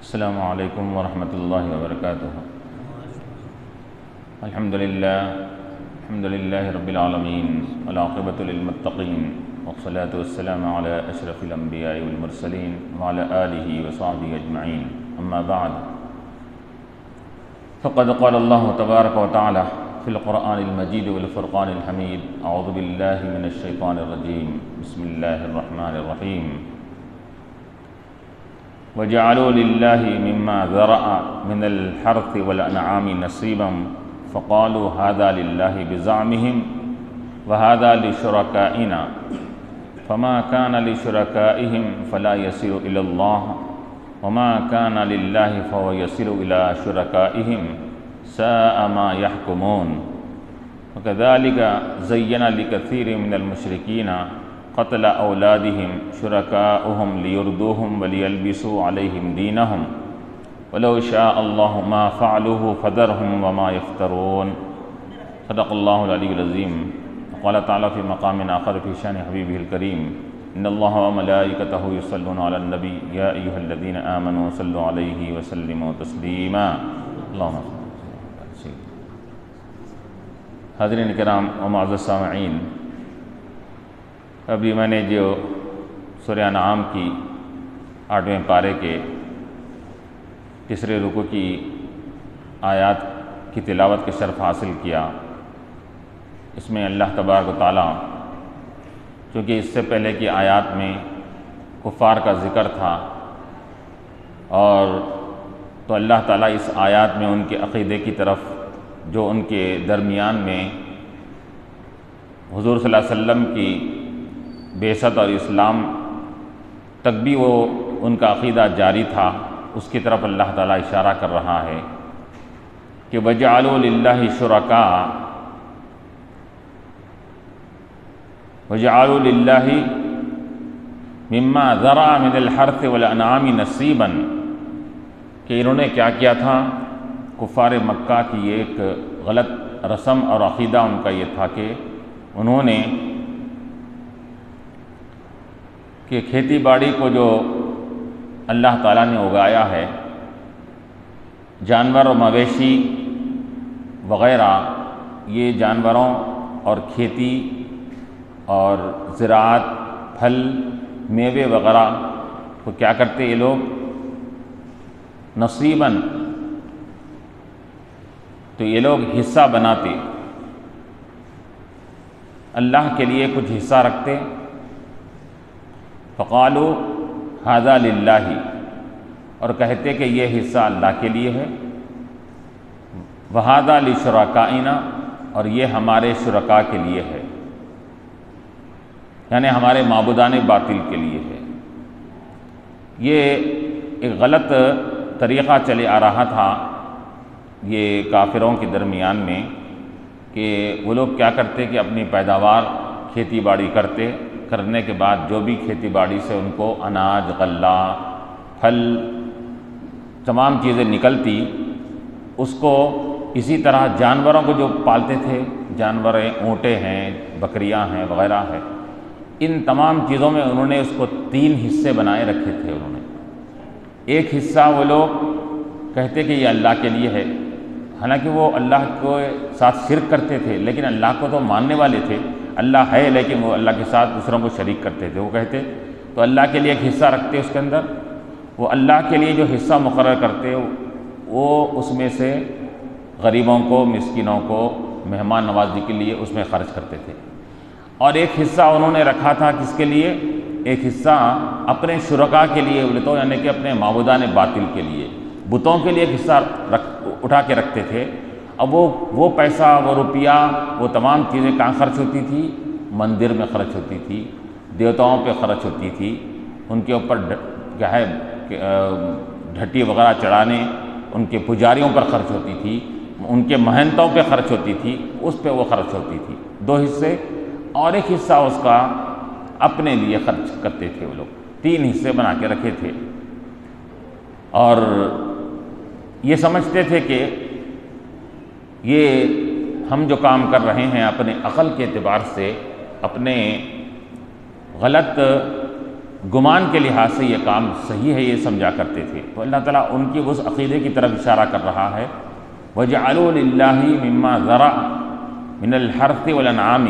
السلام علیکم ورحمۃ اللہ وبرکاتہ۔ الحمد للہ رب العالمین والعاقبۃ للمتقین والصلاة والسلام علی اشرف الانبیاء والمرسلین وعلی آلہ وصحبہ اجمعین، اما بعد فقد قال اللہ تبارک وتعالی فی القرآن المجید والفرقان الحمید، اعوذ باللہ من الشیطان الرجیم، بسم اللہ الرحمن الرحیم۔ وَجَعَلُوا لِلَّهِ مِمَّا ذَرَأَ مِنَ الْحَرْثِ وَالْأَنْعَامِ نَصِيبًا فَقَالُوا هَذَا لِلَّهِ بِزَعْمِهِمْ وَهَذَا لِشُرَكَائِنَا فَمَا كَانَ لِشُرَكَائِهِمْ فَلَا يَصِلُ إِلَى اللَّهِ وَمَا كَانَ لِلَّهِ فَهُوَ يَصِلُ إِلَى شُرَكَائِهِمْ سَاءَ مَا يَحْكُمُونَ۔ وَكَذَلِكَ زَيَّنَ لِكَثِيرٍ مِنَ الْمُشْرِكِينَ قتل اولادهم شركاؤهم ليردوهم وليلبسوا عليهم دينهم ولو شاء الله ما فعلوه فذرهم وما يفترون۔ صدق الله العلي العظيم۔ وقال تعالى في مقام آخر في شأن حبيبه الكريم، إن الله وملائكته يصلون على النبي يا أيها الذين آمنوا صلوا عليه وسلموا تسليما۔ اللهم صل على سيدنا۔ حاضرین کرام و معزز سامعین، ابھی میں نے جو سورہ انعام کی 8ویں پارے کے تیسرے رکوع کی آیات کی تلاوت کے شرف حاصل کیا، اس میں اللہ تبارک و تعالیٰ، چونکہ اس سے پہلے کی آیات میں کفار کا ذکر تھا، اور تو اللہ تعالیٰ اس آیات میں ان کے عقیدے کی طرف جو ان کے درمیان میں حضور صلی اللہ علیہ وسلم کی بعثت اور اسلام تک بھی وہ ان کا عقیدہ جاری تھا، اس کی طرف اللہ تعالیٰ اشارہ کر رہا ہے کہ وَجَعَلُوا لِلَّهِ شُرَكَاءَ، وَجَعَلُوا لِلَّهِ مِمَّا ذَرَأَ مِنَ الْحَرْثِ وَالْأَنْعَامِ نَصِيبًا، کہ انہوں نے کیا کیا تھا؟ کفار مکہ کی ایک غلط رسم اور عقیدہ ان کا یہ تھا کہ انہوں نے کہ کھیتی باڑی کو جو اللہ تعالیٰ نے اگایا ہے، جانور و مویشی وغیرہ، یہ جانوروں اور کھیتی اور زراعت، پھل میوے وغیرہ کو کیا کرتے یہ لوگ؟ نصیباً، تو یہ لوگ حصہ بناتے، اللہ کے لیے کچھ حصہ رکھتے۔ فقالوا هذا للہ، اور کہتے کہ یہ حصہ اللہ کے لیے ہے، وهذا لشرکائنا، اور یہ ہمارے شرکاء کے لیے ہے، یعنی ہمارے معبودان باطل کے لیے ہے۔ یہ ایک غلط طریقہ چلے آ رہا تھا یہ کافروں کے درمیان میں، کہ وہ لوگ کیا کرتے کہ اپنی پیداوار کھیتی باڑی کرنے کے بعد جو بھی کھیتی باڑی سے ان کو اناج، غلہ، پھل، تمام چیزیں نکلتی، اس کو اسی طرح جانوروں کو جو پالتے تھے، جانور اونٹیں ہیں، بکریاں ہیں وغیرہ ہے، ان تمام چیزوں میں انہوں نے اس کو 3 حصے بنائے رکھے تھے۔ انہوں نے ایک حصہ وہ لوگ کہتے کہ یہ اللہ کے لیے ہے، حالانکہ وہ اللہ کو ساتھ شرک کرتے تھے، لیکن اللہ کو تو ماننے والے تھے، اللہ ہے لیکن وہ اللہ کے ساتھ دوسروں کو شریک کرتے تھے۔ وہ کہتے تو اللہ کے لیے ایک حصہ رکھتے، اس کے اندر وہ اللہ کے لیے جو حصہ مقرر کرتے وہ اس میں سے غریبوں کو، مسکینوں کو، مہمان نوازی کے لیے اس میں خرچ کرتے تھے، اور ایک حصہ انہوں نے رکھا تھا کس کے لیے؟ ایک حصہ اپنے شرکاء کے لیے، یعنی کہ اپنے معبودان باطل کے لیے، بتوں کے لیے ایک حصہ اٹھا کے رکھتے تھے۔ اب وہ پیسہ، وہ روپیہ، وہ تمام چیزیں کہاں خرچ ہوتی تھی؟ مندر میں خرچ ہوتی تھی، دیوتاؤں پہ خرچ ہوتی تھی، ان کے اوپر کیا ہے ڈھٹی وغیرہ چڑھانے، ان کے پجاریوں پر خرچ ہوتی تھی، ان کے مہنتوں پہ خرچ ہوتی تھی، اس پہ وہ خرچ ہوتی تھی۔ 2 حصے، اور ایک حصہ اس کا اپنے لیے خرچ کرتے تھے وہ لوگ۔ 3 حصے بنا کے رکھے تھے، اور یہ سمجھتے تھے کہ یہ ہم جو کام کر رہے ہیں اپنے عقل کے اعتبار سے، اپنے غلط گمان کے لحاظ سے یہ کام صحیح ہے یہ سمجھا کرتے تھے۔ تو اللہ تعالیٰ ان کی اس عقیدے کی طرف اشارہ کر رہا ہے، وَجَعَلُوا لِلَّهِ مِمَّا ذَرَعَ مِنَ الْحَرْثِ وَالْأَنْعَامِ،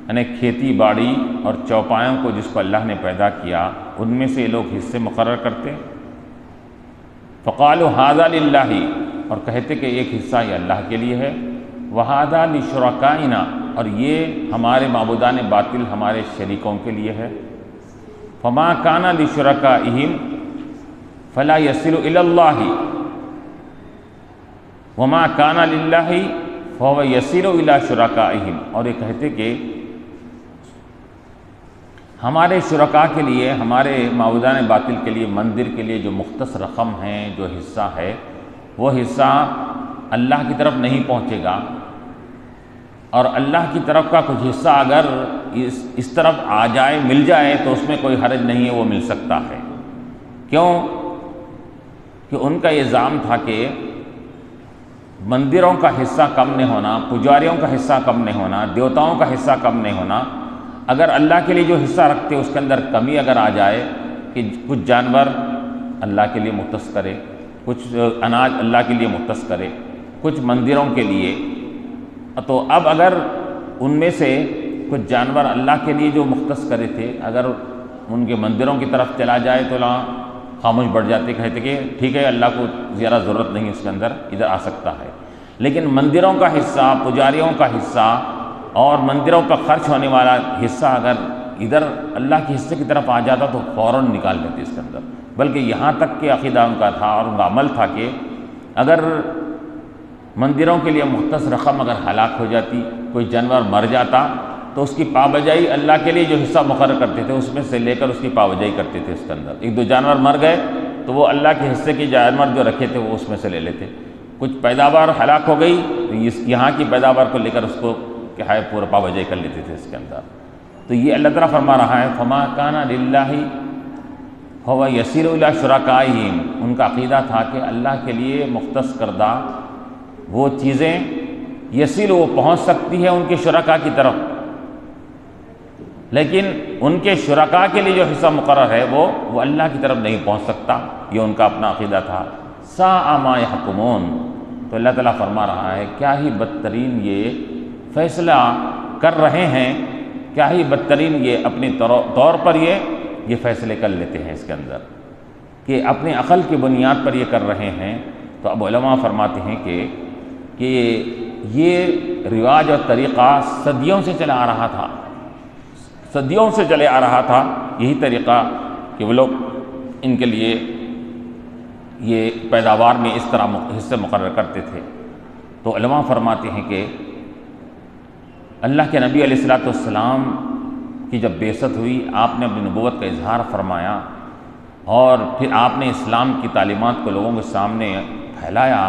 یعنی کھیتی باڑی اور چوپایوں کو جس کو اللہ نے پیدا کیا ان میں سے لوگ حصے مقرر کرتے۔ فَقَالُوا هَذَا لِلَّهِ، اور کہتے کہ ایک حصہ یہ اللہ کے لیے ہے، وَهَذَا لِشُرَكَائِنَا، اور یہ ہمارے معبودان باطل ہمارے شریکوں کے لیے ہے۔ فَمَا كَانَ لِشُرَكَائِهِمْ فَلَا يَصِلُ إِلَى اللَّهِ وَمَا كَانَ لِلَّهِ فَهُوَ يَصِلُ إِلَى شُرَكَائِهِمْ، اور یہ کہتے کہ ہمارے شرکاء کے لیے، ہمارے معبودان باطل کے لیے، مندر کے لیے جو مختص رقم ہیں، جو حصہ ہے، وہ حصہ اللہ کی طرف نہیں پہنچے گا، اور اللہ کی طرف کا کچھ حصہ اگر اس طرف آ جائے، مل جائے، تو اس میں کوئی حرج نہیں ہے، وہ مل سکتا ہے۔ کیوں کہ ان کا یہ الزام تھا کہ مندروں کا حصہ کم نہیں ہونا، پجاریوں کا حصہ کم نہیں ہونا، دیوتاؤں کا حصہ کم نہیں ہونا، اگر اللہ کے لیے جو حصہ رکھتے اس کے اندر کمی اگر آ جائے کہ کچھ جانور اللہ کے لیے مختص کرے، کچھ اناج اللہ کے لیے مختص کرے، کچھ مندروں کے لیے، تو اب اگر ان میں سے کچھ جانور اللہ کے لیے جو مختص کرے تھے اگر ان کے مندروں کی طرف چلا جائے تو خاموش بڑھ جاتے، کہتے کہ ٹھیک ہے اللہ کو زیادہ ضرورت نہیں اس کے اندر، ادھر آ سکتا ہے۔ لیکن مندروں کا حصہ، پجاریوں کا حصہ اور مندروں پر خرچ ہونے والا حصہ اگر ادھر اللہ کے حصے کی طرف آ جاتا تو فوراً نکال لیتے اس کے اندر، بلکہ یہاں تک کہ عقیدہ ان کا تھا اور ان کا عمل تھا کہ اگر مندروں کے لیے مختص رقم اگر ہلاک ہو جاتی، کوئی جانور مر جاتا، تو اس کی پابجائی اللہ کے لیے جو حصہ مقرر کرتے تھے اس میں سے لے کر اس کی پابجائی کرتے تھے اس کے اندر۔ ایک دو جانور مر گئے تو وہ اللہ کے حصے کے جانور جو رکھے تھے وہ اس میں سے لے لیتے، کچھ پیداوار ہلاک ہو گئی تو یہاں کی پیداوار کو لے کر اس کو کہ ہے پورا پابجائی کر لیتے تھے اس کے اندر۔ تو یہ اللہ تعالیٰ فرما رہا ہے فَمَا كَانَ لِلَّهِ فَهُوَ يَصِلُ إِلَى شُرَكَائِهِمْ، ان کا عقیدہ تھا کہ اللہ کے لیے مختص کردہ وہ چیزیں یصل وہ پہنچ سکتی ہے ان کے شرکاء کی طرف، لیکن ان کے شرکاء کے لیے جو حصہ مقرر ہے وہ اللہ کی طرف نہیں پہنچ سکتا، یہ ان کا اپنا عقیدہ تھا۔ سَاءَ مَا يَحْكُمُونَ، تو اللہ تعالیٰ فرما رہا ہے کیا ہی بدترین یہ فیصلہ کر رہے ہیں، کیا ہی بدترین یہ اپنی طور پر یہ فیصلے کر لیتے ہیں اس کے اندر کہ اپنی عقل کی بنیاد پر یہ کر رہے ہیں۔ تو اب علماء فرماتے ہیں کہ یہ رواج اور طریقہ صدیوں سے چلا آ رہا تھا، صدیوں سے چلے آ رہا تھا یہی طریقہ کہ وہ لوگ ان کے لیے یہ پیداوار میں اس طرح حصے مقرر کرتے تھے۔ تو علماء فرماتے ہیں کہ اللہ کے نبی علیہ السلام کی جب بعثت ہوئی، آپ نے اپنی نبوت کا اظہار فرمایا اور پھر آپ نے اسلام کی تعلیمات کو لوگوں کے سامنے پھیلایا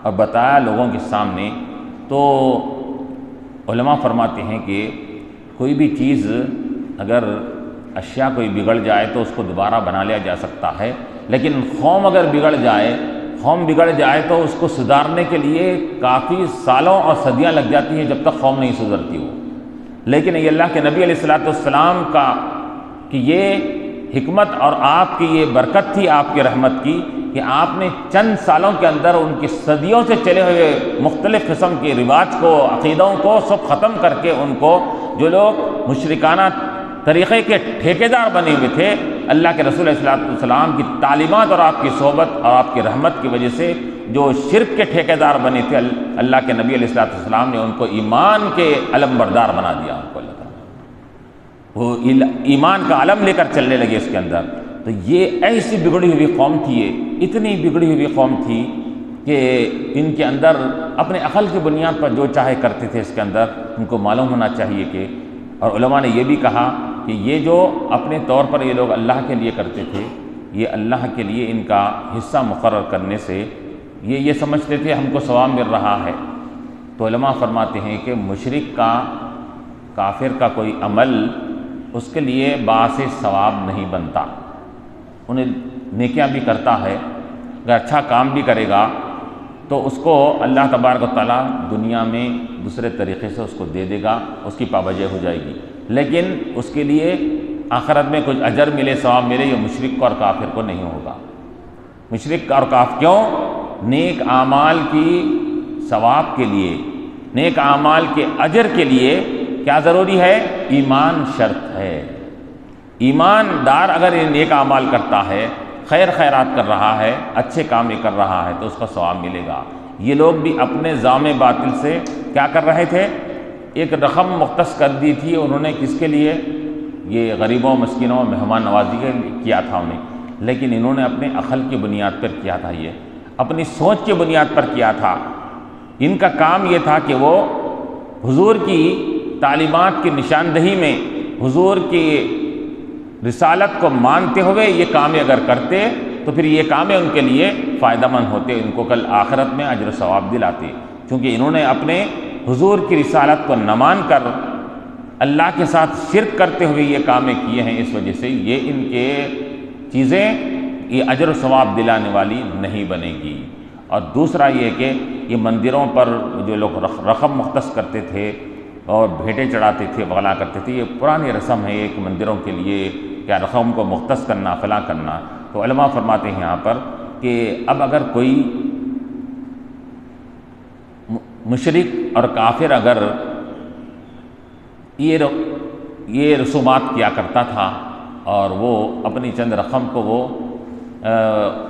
اور بتایا لوگوں کے سامنے، تو علماء فرماتے ہیں کہ کوئی بھی چیز اگر اشیاء کوئی بگڑ جائے تو اس کو دوبارہ بنا لیا جا سکتا ہے، لیکن قوم اگر بگڑ جائے تو اس کو سدھارنے کے لیے کافی سالوں اور صدیاں لگ جاتی ہیں جب تک قوم نہیں سدھرتی ہو۔ لیکن یہ اللہ کے نبی علیہ السلام کا کہ یہ حکمت اور آپ کی یہ برکت تھی، آپ کی رحمت کی، کہ آپ نے چند سالوں کے اندر ان کی صدیوں سے چلے ہوئے مختلف قسم کے رواج کو، عقیدوں کو سب ختم کر کے ان کو، جو لوگ مشرکانہ طریقے کے ٹھیکیدار بنے ہوئے تھے، اللہ کے رسول علیہ السلام کی تعلیمات اور آپ کی صحبت اور آپ کی رحمت کی وجہ سے جو شرک کے ٹھیکیدار بنے تھے، اللہ کے نبی علیہ السلام نے ان کو ایمان کے علم بردار بنا دیا، ان کو اللہ تعالیٰ وہ ایمان کا علم لے کر چلنے لگے اس کے اندر۔ تو یہ ایسی بگڑی ہوئی قوم تھی، یہ اتنی بگڑی ہوئی قوم تھی کہ ان کے اندر اپنے عقل کی بنیاد پر جو چاہے کرتے تھے اس کے اندر ان کو معلوم ہونا چاہیے کہ، اور علماء نے یہ بھی کہا کہ یہ جو اپنے طور پر یہ لوگ اللہ کے لیے کرتے تھے، یہ اللہ کے لیے ان کا حصہ مقرر کرنے سے یہ سمجھتے تھے ہم کو ثواب مل رہا ہے۔ تو علماء فرماتے ہیں کہ مشرک کا، کافر کا کوئی عمل اس کے لیے باعث ثواب نہیں بنتا، انہیں نیکیاں بھی کرتا ہے، اگر اچھا کام بھی کرے گا تو اس کو اللہ تبارک و تعالیٰ دنیا میں دوسرے طریقے سے اس کو دے دے گا، اس کی پابجائی ہو جائے گی، لیکن اس کے لیے آخرت میں کچھ اجر ملے، ثواب ملے، یہ مشرک کو اور کافر کو نہیں ہوگا۔ مشرک اور کافر کیوں؟ نیک اعمال کی ثواب کے لیے، نیک اعمال کے اجر کے لیے کیا ضروری ہے؟ ایمان شرط ہے۔ ایماندار اگر یہ نیک اعمال کرتا ہے، خیر خیرات کر رہا ہے، اچھے کام یہ کر رہا ہے تو اس کا ثواب ملے گا۔ یہ لوگ بھی اپنے زعم باطل سے کیا کر رہے تھے؟ ایک رقم مختص کر دی تھی انہوں نے، کس کے لیے؟ یہ غریبوں، مسکینوں، مہمان نوازی کے لیے کیا تھا انہیں، لیکن انہوں نے اپنے عقل کی بنیاد پر کیا تھا، یہ اپنی سوچ کی بنیاد پر کیا تھا۔ ان کا کام یہ تھا کہ وہ حضور کی تعلیمات کی نشاندہی میں، حضور کی رسالت کو مانتے ہوئے یہ کام اگر کرتے تو پھر یہ کام ان کے لیے فائدہ مند ہوتے، ان کو کل آخرت میں اجر و ثواب دلاتے۔ چونکہ انہوں نے اپنے حضور کی رسالت کو نہ مان کر اللہ کے ساتھ شرک کرتے ہوئے یہ کامیں کیے ہیں، اس وجہ سے یہ ان کے چیزیں یہ اجر و ثواب دلانے والی نہیں بنے گی۔ اور دوسرا یہ کہ یہ مندروں پر جو لوگ رقم مختص کرتے تھے اور بھیٹیں چڑھاتے تھے، بغلا کرتے تھے، یہ پرانی رسم ہے ایک مندروں کے لیے، کیا رقم کو مختص کرنا، فلاں کرنا۔ تو علماء فرماتے ہیں یہاں پر کہ اب اگر کوئی مشرک اور کافر اگر یہ رسومات کیا کرتا تھا اور وہ اپنی چند رقم کو وہ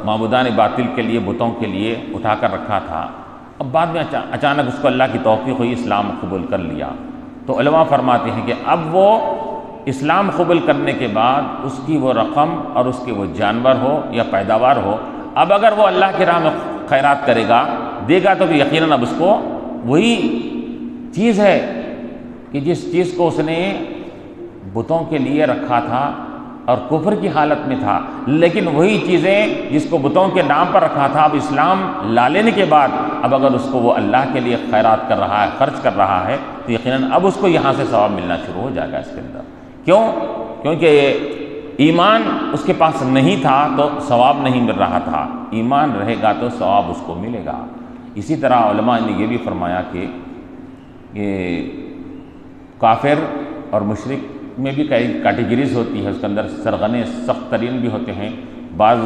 معبودان باطل کے لیے، بتوں کے لیے اٹھا کر رکھا تھا، اب بعد میں اچانک اس کو اللہ کی توفیق ہوئی، اسلام قبول کر لیا، تو علماء فرماتے ہیں کہ اب وہ اسلام قبول کرنے کے بعد اس کی وہ رقم اور اس کے وہ جانور ہو یا پیداوار ہو، اب اگر وہ اللہ کی راہ میں خیرات کرے گا، دے گا، تو بھی یقیناً اب اس کو وہی چیز ہے کہ جس چیز کو اس نے بتوں کے لیے رکھا تھا اور کفر کی حالت میں تھا، لیکن وہی چیزیں جس کو بتوں کے نام پر رکھا تھا، اب اسلام لا لینے کے بعد اب اگر اس کو وہ اللہ کے لیے خیرات کر رہا ہے، خرچ کر رہا ہے، تو یقیناً اب اس کو یہاں سے ثواب ملنا شروع ہو جائے گا اس کے اندر۔ کیوں؟ کیونکہ ایمان اس کے پاس نہیں تھا تو ثواب نہیں مل رہا تھا، ایمان رہے گا تو ثواب اس کو ملے گا۔ اسی طرح علماء نے یہ بھی فرمایا کہ یہ کافر اور مشرک میں بھی کئی کیٹیگریز ہوتی ہے، اس کے اندر سرغنے سخت ترین بھی ہوتے ہیں، بعض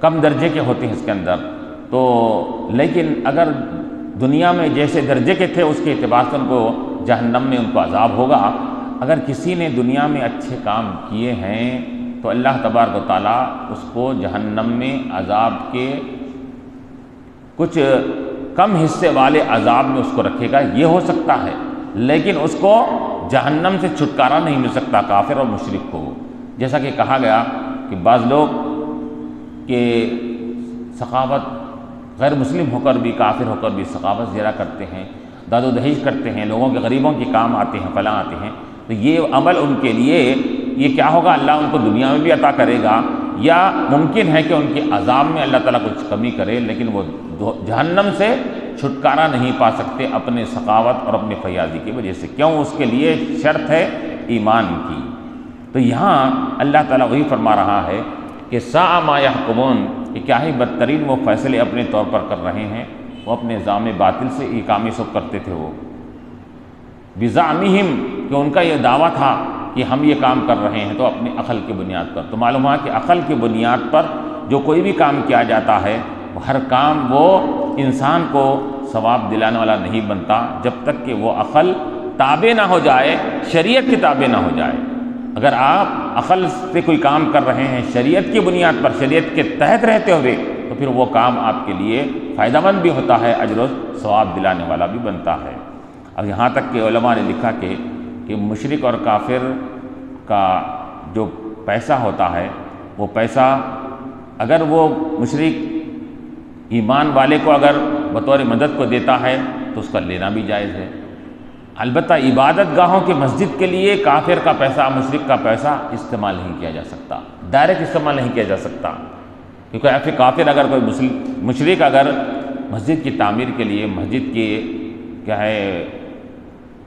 کم درجے کے ہوتے ہیں اس کے اندر، تو لیکن اگر دنیا میں جیسے درجے کے تھے اس کے اعتبار سے ان کو جہنم میں ان کو عذاب ہوگا۔ اگر کسی نے دنیا میں اچھے کام کیے ہیں تو اللہ تبارک و تعالیٰ اس کو جہنم میں عذاب کے کچھ کم حصے والے عذاب میں اس کو رکھے گا، یہ ہو سکتا ہے، لیکن اس کو جہنم سے چھٹکارا نہیں مل سکتا کافر اور مشرک کو۔ جیسا کہ کہا گیا کہ بعض لوگ کہ سخاوت غیر مسلم ہو کر بھی، کافر ہو کر بھی سخاوت زیرہ کرتے ہیں، داد و دہیج کرتے ہیں، لوگوں کے غریبوں کے کام آتے ہیں، فلاں آتے ہیں، تو یہ عمل ان کے لیے یہ کیا ہوگا؟ اللہ ان کو دنیا میں بھی عطا کرے گا، یا ممکن ہے کہ ان کے عذاب میں اللہ تعالیٰ کچھ کمی کرے، لیکن وہ جہنم سے چھٹکارا نہیں پا سکتے اپنے سخاوت اور اپنے فیاضی کی وجہ سے۔ کیوں؟ اس کے لیے شرط ہے ایمان کی۔ تو یہاں اللہ تعالیٰ وہی فرما رہا ہے کہ ساء ما یحکمون، کہ کیا ہی بدترین وہ فیصلے اپنے طور پر کر رہے ہیں، وہ اپنے زعم باطل سے یہ کام سب کرتے تھے۔ وہ بزعمہم، کہ ان کا یہ دعویٰ تھا کہ ہم یہ کام کر رہے ہیں، تو اپنی عقل کی بنیاد پر، تو معلوم ہوا کہ عقل کی بنیاد پر جو کوئی بھی کام کیا جاتا ہے، ہر کام وہ انسان کو ثواب دلانے والا نہیں بنتا جب تک کہ وہ عقل تابع نہ ہو جائے، شریعت کی تابع نہ ہو جائے۔ اگر آپ عقل سے کوئی کام کر رہے ہیں شریعت کی بنیاد پر، شریعت کے تحت رہتے ہوئے، تو پھر وہ کام آپ کے لیے فائدہ مند بھی ہوتا ہے، اجر و ثواب دلانے والا بھی بنتا ہے۔ اب یہاں تک کہ علماء نے لکھا کہ مشرک اور کافر کا جو پیسہ ہوتا ہے، وہ پیسہ اگر وہ مشرک ایمان والے کو اگر بطور مدد کو دیتا ہے تو اس کا لینا بھی جائز ہے۔ البتہ عبادت گاہوں کے مسجد کے لیے کافر کا پیسہ، مشرک کا پیسہ استعمال نہیں کیا جا سکتا، ڈائریکٹ استعمال نہیں کیا جا سکتا، کیونکہ کافر اگر کوئی مشرک اگر مسجد کی تعمیر کے لیے، مسجد کے کیا ہے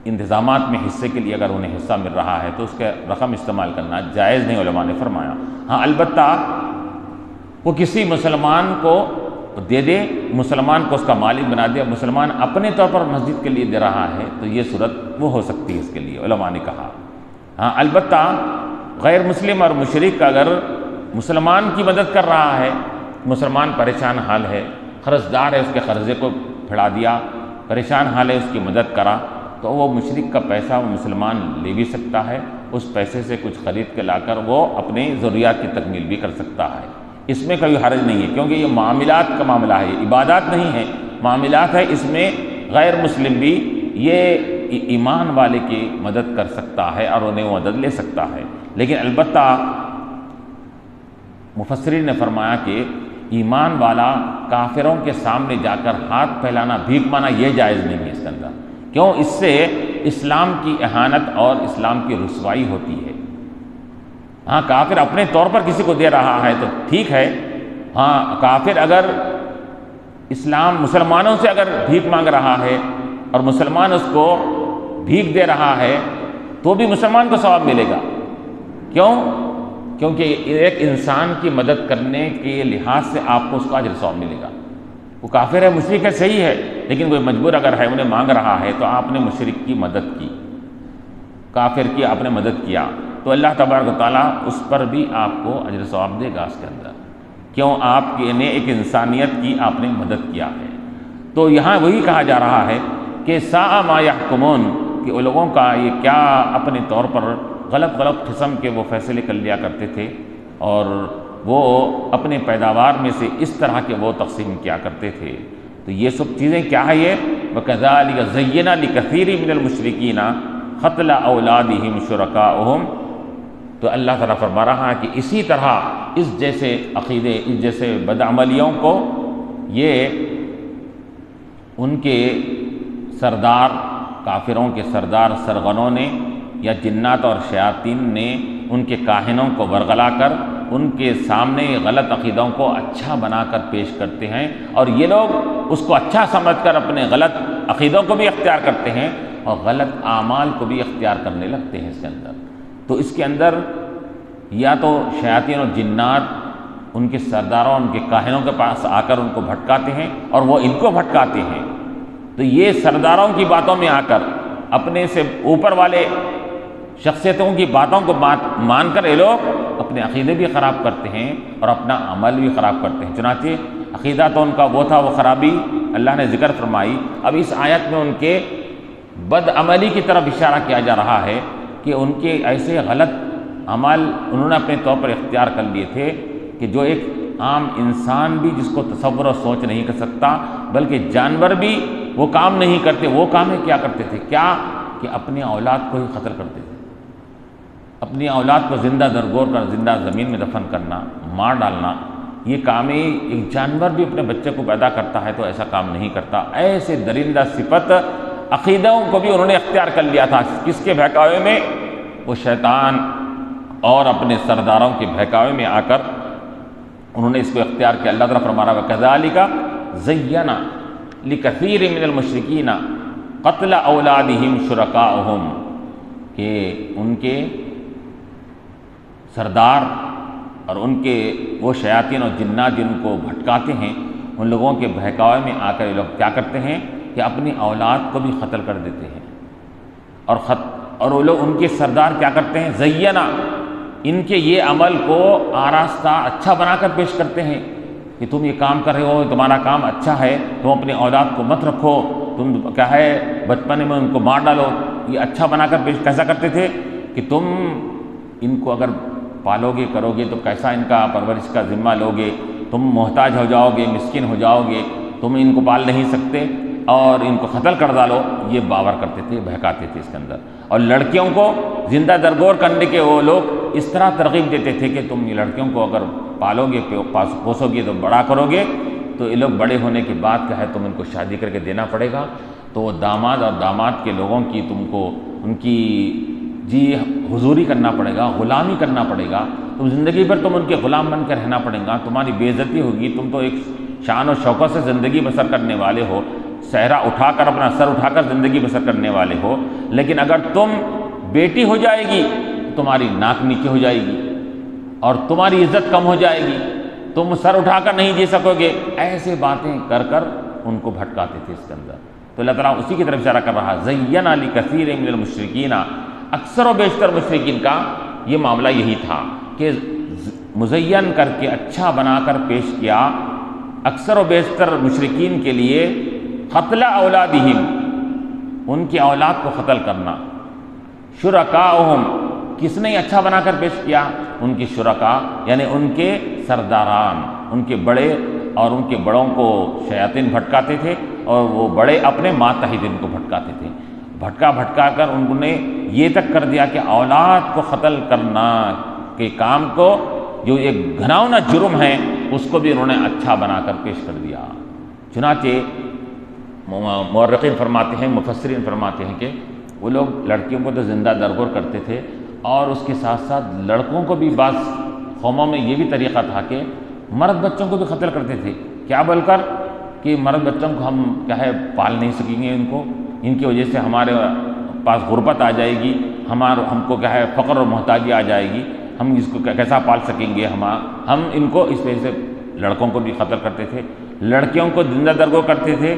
انتظامات میں حصے کے لیے اگر انہیں حصہ مل رہا ہے تو اس کا رقم استعمال کرنا جائز نہیں، علماء نے فرمایا۔ ہاں البتہ وہ کسی مسلمان کو دے دے، مسلمان کو اس کا مالک بنا دے، مسلمان اپنے طور پر مسجد کے لیے دے رہا ہے، تو یہ صورت وہ ہو سکتی ہے اس کے لیے، علماء نے کہا۔ ہاں البتہ غیر مسلم اور مشرک اگر مسلمان کی مدد کر رہا ہے، مسلمان پریشان حال ہے، قرض دار ہے، اس کے قرضے کو پھڑا دیا، پریشان حال ہے، اس کی مدد کرا، تو وہ مشرک کا پیسہ وہ مسلمان لے بھی سکتا ہے، اس پیسے سے کچھ خرید کے لا کر وہ اپنی ضروریات کی تکمیل بھی کر سکتا ہے۔ اس میں کوئی حرج نہیں ہے، کیونکہ یہ معاملات کا معاملہ ہے، یہ عبادات نہیں ہے، معاملات ہے۔ اس میں غیر مسلم بھی یہ ایمان والے کی مدد کر سکتا ہے اور انہیں وہ مدد لے سکتا ہے، لیکن البتہ مفسرین نے فرمایا کہ ایمان والا کافروں کے سامنے جا کر ہاتھ پھیلانا، بھیک مانگنا، یہ جائز نہیں ہے اس کے اندر۔ کیوں؟ اس سے اسلام کی اہانت اور اسلام کی رسوائی ہوتی ہے۔ ہاں کافر اپنے طور پر کسی کو دے رہا ہے تو ٹھیک ہے، ہاں کافر اگر مسلمانوں سے اگر بھیک مانگ رہا ہے اور مسلمان اس کو بھیک دے رہا ہے تو بھی مسلمان کو ثواب ملے گا۔ کیوں؟ کیونکہ ایک انسان کی مدد کرنے کے لحاظ سے آپ کو اس کا اجر ثواب ملے گا۔ وہ کافر ہے، مشرک ہے، صحیح ہے، لیکن کوئی مجبور اگر ہے، انہیں مانگ رہا ہے، تو آپ نے مشرک کی مدد کی، کافر کی آپ نے مدد کیا، تو اللہ تبارک و تعالیٰ اس پر بھی آپ کو اجر ثواب دے گا اس کے اندر۔ کیوں؟ آپ نے ایک انسانیت کی آپ نے مدد کیا ہے۔ تو یہاں وہی کہا جا رہا ہے کہ ساء ما یحکمون، کہ وہ لوگوں کا یہ کیا اپنے طور پر غلط قسم کے وہ فیصلے کر لیا کرتے تھے، اور وہ اپنے پیداوار میں سے اس طرح کے وہ تقسیم کیا کرتے تھے۔ تو یہ سب چیزیں کیا ہے یہ؟ وَكَذَلِكَ زَيَّنَ لِكَثِيرٍ مِّنَ الْمُشْرِكِينَ قَتْلَ أَوْلَادِهِمْ شُرَكَاؤُهُمْ۔ تو اللہ تعالیٰ فرما رہا ہے کہ اسی طرح اس جیسے عقیدے، اس جیسے بدعملیوں کو یہ ان کے سردار، کافروں کے سردار سرغنوں نے یا جنات اور شیاطین نے ان کے کاہنوں کو ورغلا کر ان کے سامنے غلط عقیدوں کو اچھا بنا کر پیش کرتے ہیں، اور یہ لوگ اس کو اچھا سمجھ کر اپنے غلط عقیدوں کو بھی اختیار کرتے ہیں اور غلط اعمال کو بھی اختیار کرنے لگتے ہیں اس کے اندر۔ تو اس کے اندر یا تو شیاطین اور جنات ان کے سرداروں، ان کے کاہنوں کے پاس آ کر ان کو بھٹکاتے ہیں اور وہ ان کو بھٹکاتے ہیں۔ تو یہ سرداروں کی باتوں میں آ کر اپنے سے اوپر والے شخصیتوں کی باتوں کو مان کر یہ لوگ اپنے عقیدے بھی خراب کرتے ہیں اور اپنا عمل بھی خراب کرتے ہیں۔ چنانچہ عقیدہ تو ان کا وہ تھا، وہ خرابی اللہ نے ذکر فرمائی۔ اب اس آیت میں ان کے بد عملی کی طرف اشارہ کیا جا رہا ہے کہ ان کے ایسے غلط عمل انہوں نے اپنے طور پر اختیار کر لیے تھے کہ جو ایک عام انسان بھی جس کو تصور و سوچ نہیں کر سکتا، بلکہ جانور بھی وہ کام نہیں کرتے۔ وہ کام کیا کرتے تھے؟ کیا کہ اپنی اولاد کو ہی قتل کرتے تھے، اپنی اولاد کو زندہ درگور کر زندہ زمین میں دفن کرنا، مار ڈالنا۔ یہ کام ایک جانور بھی اپنے بچے کو پیدا کرتا ہے تو ایسا کام نہیں کرتا۔ ایسے درندہ صفت عقیدوں کو بھی انہوں نے اختیار کر لیا تھا۔ کس کے بہکاوے میں؟ وہ شیطان اور اپنے سرداروں کے بہکاوے میں آ کر انہوں نے اس کو اختیار کیا۔ اللہ تعالیٰ فرما رہا ہے وَكَذَلِكَ زَيَّنَ لِكَثِيرٍ مِّنَ الْمُشْرِكِينَ قَتْلَ أَوْلَادِهِمْ شُرَكَاؤُهُمْ، کہ ان کے سردار اور ان کے وہ شیاطین اور جنات جن کو بھٹکاتے ہیں، ان لوگوں کے بہکاوے میں آ کر یہ لوگ کیا کرتے ہیں کہ اپنی اولاد کو بھی قتل کر دیتے ہیں، اور وہ لوگ ان کے سردار کیا کرتے ہیں؟ زینا، ان کے یہ عمل کو آراستہ اچھا بنا کر پیش کرتے ہیں کہ تم یہ کام کر رہے ہو، تمہارا کام اچھا ہے، تم اپنی اولاد کو مت رکھو، تم کیا ہے بچپنے میں ان کو مار ڈالو۔ یہ اچھا بنا کر پیش کیسا کرتے تھے کہ تم ان کو اگر پالو گے کرو گے تو کیسا ان کا پرورش کا ذمہ لوگے، تم محتاج ہو جاؤ گے، مسکین ہو جاؤ گے، تم ان کو پال نہیں سکتے اور ان کو قتل کر ڈالو۔ یہ باور کرتے تھے، بہکاتے تھے اس کے اندر۔ اور لڑکیوں کو زندہ درگور کرنے کے وہ لوگ اس طرح ترغیب دیتے تھے کہ تم یہ لڑکیوں کو اگر پالو گے، پوسو گے، تو بڑا کرو گے تو یہ لوگ بڑے ہونے کے بعد کیا ہے تم ان کو شادی کر کے دینا پڑے گا، تو وہ داماد اور داماد کے لوگوں کی تم کو ان کی حضوری کرنا پڑے گا، غلامی کرنا پڑے گا، تم زندگی بھر تم ان کے غلام بن کر رہنا پڑے گا، تمہاری بے عزتی ہوگی، تم تو ایک شان و شوکت سے زندگی بسر کرنے والے ہو، صحرا اٹھا کر اپنا سر اٹھا کر زندگی بسر کرنے والے ہو، لیکن اگر تم بیٹی ہو جائے گی تمہاری ناک نیچے ہو جائے گی اور تمہاری عزت کم ہو جائے گی، تم سر اٹھا کر نہیں جی سکو گے۔ ایسے باتیں کر کر ان کو بھٹکاتے تھے اس کے اندر۔ تو اللہ تعالیٰ اسی کی طرف اشارہ کر رہا، زَيَّنَ لِكَثِيرٍ مِّنَ الْمُشْرِكِينَ، اکثر و بیشتر مشرکین کا یہ معاملہ یہی تھا کہ مزین کر کے اچھا بنا کر پیش کیا اکثر و بیشتر مشرکین کے لیے قتل اولادہم، ان کی اولاد کو قتل کرنا، شرکاءہم، کس نے اچھا بنا کر پیش کیا؟ ان کے شرکاء یعنی ان کے سرداران، ان کے بڑے، اور ان کے بڑوں کو شیاطین بھٹکاتے تھے اور وہ بڑے اپنے ماتحدین کو بھٹکاتے تھے، بھٹکا کر انہوں نے یہ تک کر دیا کہ اولاد کو قتل کرنا کے کام کو، جو ایک گھناؤنا جرم ہے، اس کو بھی انہوں نے اچھا بنا کر پیش کر دیا۔ چنانچہ مورخین فرماتے ہیں، مفسرین فرماتے ہیں کہ وہ لوگ لڑکیوں کو تو زندہ درگور کرتے تھے، اور اس کے ساتھ ساتھ لڑکوں کو بھی بعض قوموں میں یہ بھی طریقہ تھا کہ مرد بچوں کو بھی قتل کرتے تھے، کیا بول کر کہ مرد بچوں کو ہم کیا ہے پال نہیں سکیں گے، ان کی وجہ سے ہمارے پاس غربت آ جائے گی، ہم کو کیا ہے فقر اور محتاجی آ جائے گی، ہم اس کو کیسا پال سکیں گے، ہم ان کو اس وجہ سے لڑکوں کو بھی قتل کرتے تھے، لڑکیوں کو زندہ درگور کرتے تھے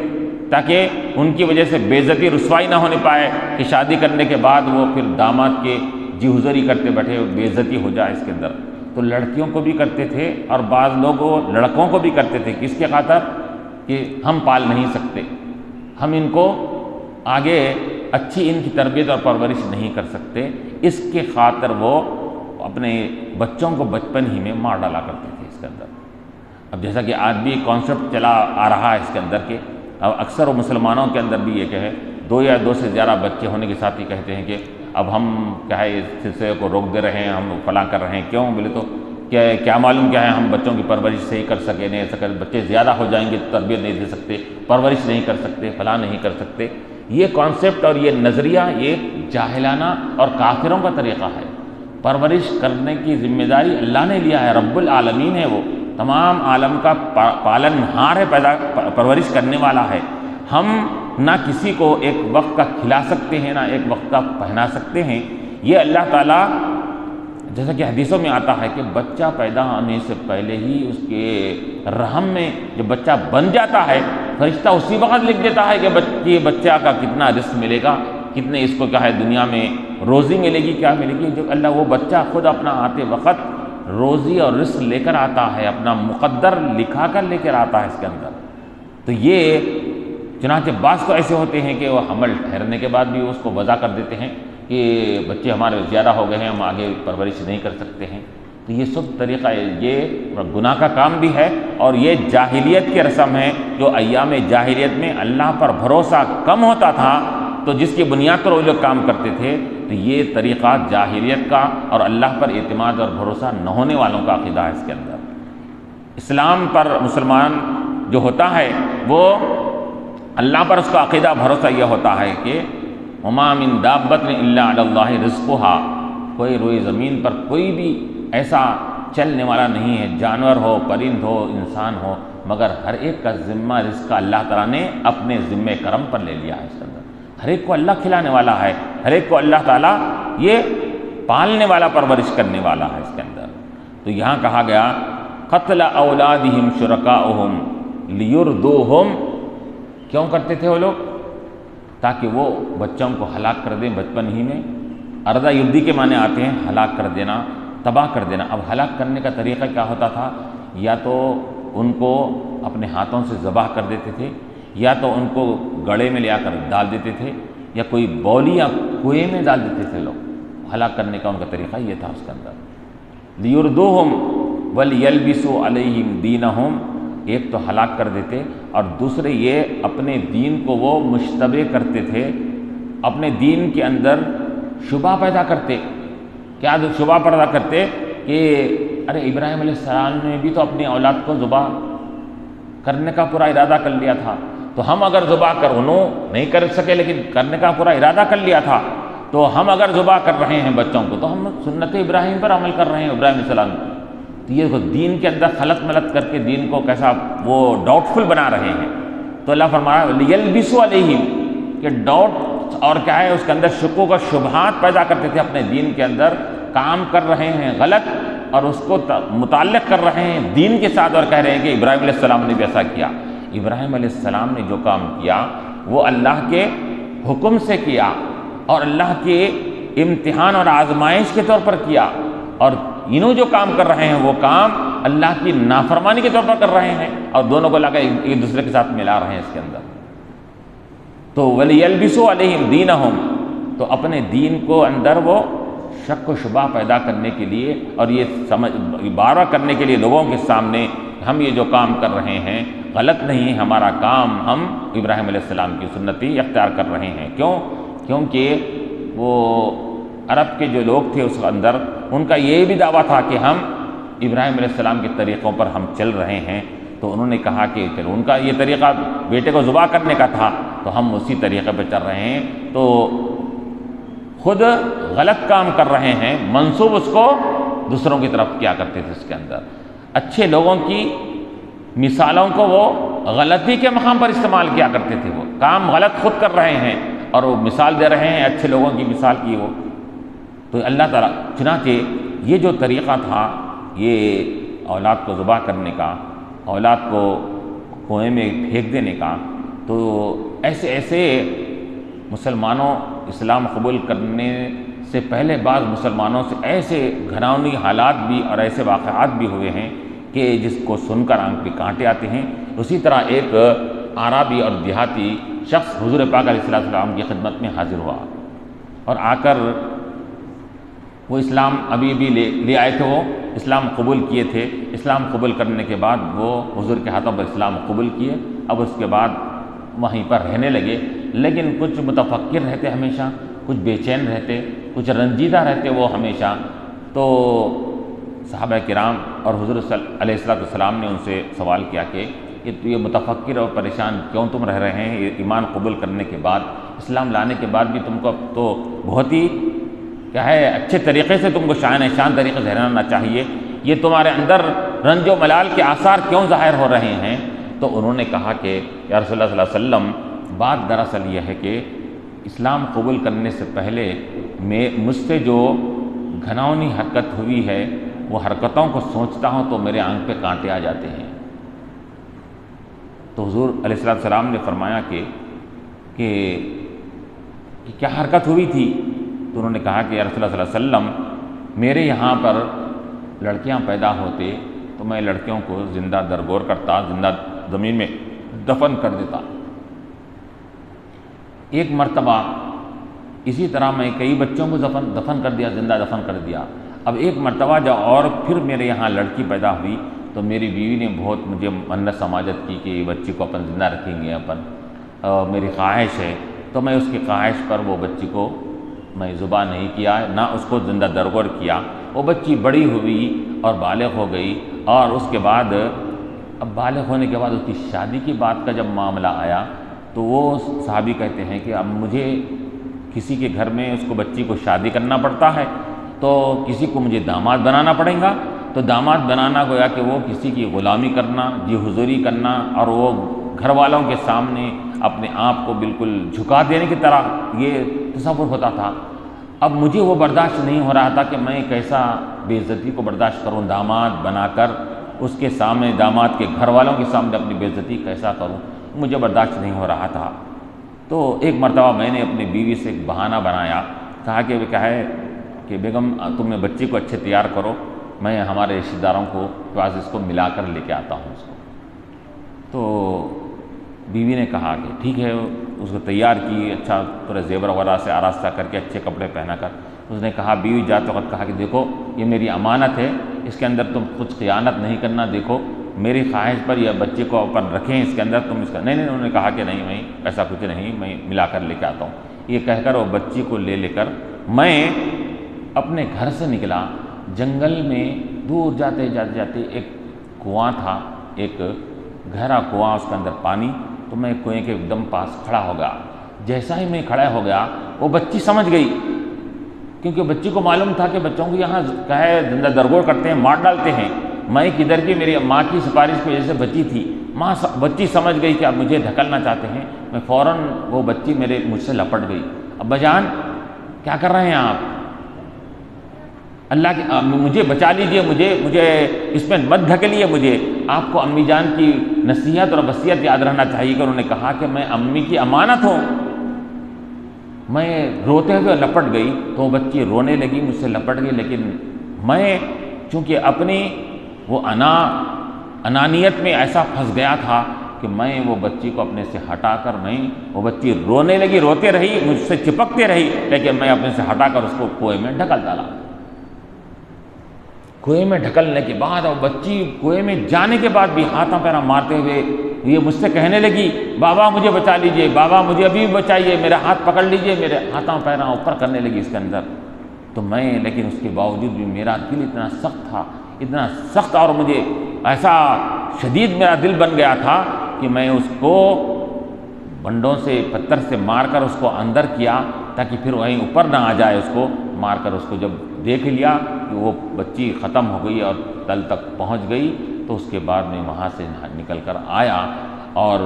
تاکہ ان کی وجہ سے بے عزتی رسوائی نہ ہونے پائے کہ شادی کرنے کے بعد وہ پھر داماد کے جی حضوری کرتے بیٹھے، بے عزتی ہو جائے اس کے اندر۔ تو لڑکیوں کو بھی کرتے تھے اور بعض لوگ لڑکوں کو بھی کرتے تھے، کس کے خاطر؟ کہ ہم پال نہیں سکتے، ہم ان کو آگے اچھی ان کی تربیت اور پرورش نہیں کر سکتے، اس کے خاطر وہ اپنے بچوں کو بچپن ہی میں مار ڈالا کرتے تھے اس کے اندر۔ اب جیسا کہ آج بھی کانسیپٹ چلا آ رہا ہے اس کے اندر کہ اب اکثر مسلمانوں کے اندر بھی یہ کہ ہے 2 یا 2 سے زیادہ بچے ہونے کے ساتھ ہی کہتے ہیں کہ اب ہم کیا ہے اس سلسلے کو روک دے رہے ہیں، ہم فلاں کر رہے ہیں، کیوں؟ بولے تو کیا معلوم کیا ہے ہم بچوں کی پرورش صحیح کر سکے نہیں سکے، بچے زیادہ ہو جائیں گے تربیت نہیں دے سکتے، پرورش نہیں کر سکتے، فلاں نہیں کر سکتے۔ یہ کانسیپٹ اور یہ نظریہ یہ جاہلانہ اور کافروں کا طریقہ ہے۔ پرورش کرنے کی ذمہ داری اللہ نے لیا ہے، رب العالمین ہے، وہ تمام عالم کا پالن ہار ہے، پرورش کرنے والا ہے۔ ہم نہ کسی کو ایک وقت کا کھلا سکتے ہیں، نہ ایک وقت کا پہنا سکتے ہیں۔ یہ اللہ تعالیٰ جیسا کہ حدیثوں میں آتا ہے کہ بچہ پیدا ہونے سے پہلے ہی اس کے رحم میں جب بچہ بن جاتا ہے، فرشتہ اسی وقت لکھ دیتا ہے کہ بچہ کا کتنا رزق ملے گا، کتنے اس کو کیا ہے دنیا میں روزی ملے گی، کیا ملے گی۔ جو اللہ وہ بچہ خود اپنا آتے وقت روزی اور رزق لے کر آتا ہے، اپنا مقدر لکھا کر لے کر آتا ہے اس کے اندر۔ تو یہ چنانچہ بعض تو ایسے ہوتے ہیں کہ وہ حمل ٹھہرنے کے بعد بھی اس کو وضع کر دیتے ہیں کہ بچے ہمارے زیادہ ہو گئے ہیں، ہم آگے پرورش نہیں کر سکتے ہیں۔ تو یہ سب طریقہ یہ گناہ کا کام بھی ہے، اور یہ جاہلیت کی رسم ہے، جو ایام جاہلیت میں اللہ پر بھروسہ کم ہوتا تھا تو جس کی بنیاد پر وہ لوگ کام کرتے تھے۔ تو یہ طریقہ جاہلیت کا اور اللہ پر اعتماد اور بھروسہ نہ ہونے والوں کا عقیدہ ہے اس کے اندر۔ اسلام پر مسلمان جو ہوتا ہے وہ اللہ پر اس کا عقیدہ بھروسہ یہ ہوتا ہے کہ وما من دابۃ الا علی اللہ رزقھا، کوئی روئے زمین پر کوئی بھی ایسا چلنے والا نہیں ہے، جانور ہو، پرند ہو، انسان ہو، مگر ہر ایک کا ذمہ رزق کا اللہ تعالیٰ نے اپنے ذمہ کرم پر لے لیا ہے اس کے اندر۔ ہر ایک کو اللہ کھلانے والا ہے، ہر ایک کو اللہ تعالیٰ یہ پالنے والا، پرورش کرنے والا ہے اس کے اندر۔ تو یہاں کہا گیا قتل اولادہم شرکاؤہم لیردوہم، کیوں کرتے تھے وہ لوگ؟ تاکہ وہ بچوں کو ہلاک کر دیں بچپن ہی میں۔ اردہ یردی کے معنی آتے ہیں ہلاک کر دینا، تباہ کر دینا۔ اب ہلاک کرنے کا طریقہ کیا ہوتا تھا؟ یا تو ان کو اپنے ہاتھوں سے ذبح کر دیتے تھے، یا تو ان کو گڑھے میں لے آ کر ڈال دیتے تھے، یا کوئی بولی یا کنویں میں ڈال دیتے تھے لوگ۔ ہلاک کرنے کا ان کا طریقہ یہ تھا اس کے اندر۔ لیردوہم ولیلبسوا علیہم دینہم، ایک تو ہلاک کر دیتے، اور دوسرے یہ اپنے دین کو وہ مشتبہ کرتے تھے، اپنے دین کے اندر شبہ پیدا کرتے۔ کیا شبہ پیدا کرتے کہ ارے ابراہیم علیہ السلام نے بھی تو اپنی اولاد کو ذبح کرنے کا پورا ارادہ کر لیا تھا، تو ہم اگر ذبح کر انہوں نہیں کر سکے لیکن کرنے کا پورا ارادہ کر لیا تھا، تو ہم اگر ذبح کر رہے ہیں بچوں کو تو ہم سنت ابراہیم پر عمل کر رہے ہیں، ابراہیم علیہ السلام۔ تو یہ دین کے اندر خلط ملط کر کے دین کو کیسا وہ ڈاؤٹ فل بنا رہے ہیں۔ تو اللہ فرمایا لیلبسوا علیہم، کہ ڈاؤٹ اور کیا ہے اس کے اندر شکوک و شبہات پیدا کرتے تھے، اپنے دین کے اندر کام کر رہے ہیں غلط اور اس کو متعلق کر رہے ہیں دین کے ساتھ، اور کہہ رہے ہیں کہ ابراہیم علیہ السلام نے بھی ایسا کیا۔ ابراہیم علیہ السلام نے جو کام کیا وہ اللہ کے حکم سے کیا، اور اللہ کے امتحان اور آزمائش کے طور پر کیا، اور انہوں جو کام کر رہے ہیں وہ کام اللہ کی نافرمانی کے طور پر کر رہے ہیں، اور دونوں کو لگا ایک دوسرے کے ساتھ ملا رہے ہیں اس کے اندر۔ تو وَلِيَلْبِسُوا عَلَيْهِمْ دِينَهُمْ، تو اپنے دین کو اندر وہ شک و شبہ پیدا کرنے کے لیے اور یہ بارہ کرنے کے لیے لوگوں کے سامنے ہم یہ جو کام کر رہے ہیں غلط نہیں ہے، ہمارا کام ہم ابراہیم علیہ السلام کی سنت ہی اختیار کر رہے ہیں۔ کیونکہ وہ عرب کے جو لوگ تھے اس اندر ان کا یہ بھی دعویٰ تھا کہ ہم ابراہیم علیہ السلام کے طریقوں پر ہم چل رہے ہیں، تو انہوں نے کہا کہ چلو، ان کا یہ طریقہ بیٹے کو ذبح کرنے کا تھا تو ہم اسی طریقے پہ چل رہے ہیں، تو خود غلط کام کر رہے ہیں، منسوب اس کو دوسروں کی طرف کیا کرتے تھے۔ اس کے اندر اچھے لوگوں کی مثالوں کو وہ غلطی کے مقام پر استعمال کیا کرتے تھے، وہ کام غلط خود کر رہے ہیں اور وہ مثال دے رہے ہیں اچھے لوگوں کی مثال کی وہ۔ تو اللہ تعالیٰ چنانچہ یہ جو طریقہ تھا یہ اولاد کو ذبح کرنے کا، اولاد کو کنویں میں پھینک دینے کا، تو ایسے مسلمانوں اسلام قبول کرنے سے پہلے بعض مسلمانوں سے ایسے گھناؤنی حالات بھی اور ایسے واقعات بھی ہوئے ہیں کہ جس کو سن کر آنکھ پہ کانٹے آتے ہیں۔ اسی طرح ایک عربی اور دیہاتی شخص حضور پاک علیہ السلام کی خدمت میں حاضر ہوا اور آ کر وہ اسلام ابھی لے آئے تھے، وہ اسلام قبول کیے تھے۔ اسلام قبول کرنے کے بعد وہ حضور کے ہاتھوں پر اسلام قبول کیے، اب اس کے بعد وہیں پر رہنے لگے، لیکن کچھ متفکر رہتے ہمیشہ، کچھ بے چین رہتے، کچھ رنجیدہ رہتے وہ ہمیشہ۔ تو صحابہ کرام اور حضور علیہ السلام نے ان سے سوال کیا کہ یہ متفکر اور پریشان کیوں تم رہ رہے ہیں؟ یہ ایمان قبول کرنے کے بعد، اسلام لانے کے بعد بھی تم کو تو بہت ہی کیا ہے اچھے طریقے سے تم کو شان طریقے سے رہنا چاہیے، یہ تمہارے اندر رنج و ملال کے آثار کیوں ظاہر ہو رہے ہیں؟ تو انہوں نے کہا کہ یا رسول اللہ صلی اللہ علیہ وسلم، بات دراصل یہ ہے کہ اسلام قبول کرنے سے پہلے مجھ سے جو گھناؤنی حرکت ہوئی ہے وہ حرکتوں کو سوچتا ہوں تو میرے آنکھ پہ کانٹے آ جاتے ہیں۔ تو حضور علیہ السلام نے فرمایا کہ کیا حرکت ہوئی تھی؟ تو انہوں نے کہا کہ یا رسول اللہ صلی اللہ علیہ وسلم، میرے یہاں پر لڑکیاں پیدا ہوتے تو میں لڑکیوں کو زندہ درگور کرتا، زندہ زمین میں دفن کر دیتا۔ ایک مرتبہ اسی طرح میں کئی بچوں کو دفن کر دیا، زندہ دفن کر دیا۔ اب ایک مرتبہ جب اور پھر میرے یہاں لڑکی پیدا ہوئی تو میری بیوی نے بہت مجھے منت سماجت کی کہ یہ بچی کو اپن زندہ رکھیں گے اپن، میری خواہش ہے، تو میں اس کی خواہش پر وہ بچی کو میں ذبح نہیں کیا، نہ اس کو زندہ درگور کیا۔ وہ بچی بڑی ہوئی اور بالغ ہو گئی، اور اس کے بعد اب بالغ ہونے کے بعد اس کی شادی کی بات کا جب معاملہ آیا تو وہ صحابی کہتے ہیں کہ اب مجھے کسی کے گھر میں اس کو بچی کو شادی کرنا پڑتا ہے تو کسی کو مجھے داماد بنانا پڑے گا، تو داماد بنانا گویا کہ وہ کسی کی غلامی کرنا، جی حضوری کرنا، اور وہ گھر والوں کے سامنے اپنے آپ کو بالکل جھکا دینے کی طرح یہ تصور ہوتا تھا۔ اب مجھے وہ برداشت نہیں ہو رہا تھا کہ میں کیسا بے عزتی کو برداشت کروں، داماد بنا کر اس کے سامنے، داماد کے گھر والوں کے سامنے اپنی بے عزتی کیسا کروں، مجھے برداشت نہیں ہو رہا تھا۔ تو ایک مرتبہ میں نے اپنی بیوی سے ایک بہانہ بنایا، کہا کہ وہ کیا ہے کہ بیگم تم نے بچی کو اچھے تیار کرو، میں ہمارے رشتہ داروں کو پاس اس کو ملا کر لے کے آتا ہوں اس کو۔ تو بیوی نے کہا کہ ٹھیک ہے، اس کو تیار کی، اچھا پورے زیور وغیرہ سے آراستہ کر کے اچھے کپڑے پہنا کر اس نے کہا، بیوی جاتے وقت کہا کہ دیکھو یہ میری امانت ہے، اس کے اندر تم کچھ خیانت نہیں کرنا، دیکھو میری خواہش پر یہ بچے کو اپن رکھیں اس کے اندر، تم اس کا نہیں۔ انہوں نے کہا کہ نہیں، میں ایسا کچھ نہیں، میں ملا کر لے کے آتا ہوں۔ یہ کہہ کر وہ بچی کو لے کر میں اپنے گھر سے نکلا، جنگل میں دور جاتے ایک کنواں تھا، ایک گہرا کنواں، اس کے اندر پانی، تو میں کنویں کے ایک دم پاس کھڑا ہو گیا۔ جیسا ہی میں کھڑا ہو گیا وہ بچی سمجھ گئی، کیونکہ بچی کو معلوم تھا کہ بچوں کو یہاں کہے زندہ درگور کرتے ہیں، مار ڈالتے ہیں۔ میں کدھر کی، میری ماں کی سفارش کی وجہ سے بچی تھی، بچی سمجھ گئی کہ اب مجھے دھکلنا چاہتے ہیں، میں فوراً وہ بچی مجھ سے لپٹ گئی۔ ابا جان کیا کر رہے ہیں آپ؟ اللہ کی مجھے بچا لیجئے، مجھے اس میں مت دھکیلیے مجھے۔ آپ کو امی جان کی نصیحت اور وصیت یاد رہنا چاہیے کہ انہوں نے کہا کہ میں امی کی امانت ہوں، میں روتے ہوئے لپٹ گئی تو وہ بچی رونے لگی، مجھ سے لپٹ گئی، لیکن میں چونکہ اپنی وہ انانیت میں ایسا پھنس گیا تھا کہ میں وہ بچی کو اپنے سے ہٹا کر نہیں، وہ بچی رونے لگی، روتے رہی، مجھ سے چپکتے رہی، لیکن میں اپنے سے ہٹا کر اس کو کنویں میں ڈھکل ڈالا۔ کنویں میں ڈھکلنے کے بعد اور بچی کنویں میں جانے کے بعد بھی ہاتھوں پیروں مارتے ہوئے یہ مجھ سے کہنے لگی، بابا مجھے بچا لیجئے، بابا مجھے ابھی بھی بچائیے، میرا ہاتھ پکڑ لیجئے، میرے ہاتھوں پیروں اوپر کرنے لگی اس کے اندر۔ تو میں لیکن اس کے باوجود بھی میرا دل اتنا سخت تھا، اتنا سخت، اور مجھے ایسا شدید میرا دل بن گیا تھا کہ میں اس کو ڈنڈوں سے پتھر سے مار کر اس کو اندر کیا تاکہ پھر وہیں اوپر نہ آ جائے، اس کو مار کر اس کو جب دیکھ لیا کہ وہ بچی ختم ہو گئی اور تل تک پہنچ گئی، تو اس کے بعد میں وہاں سے نکل کر آیا۔ اور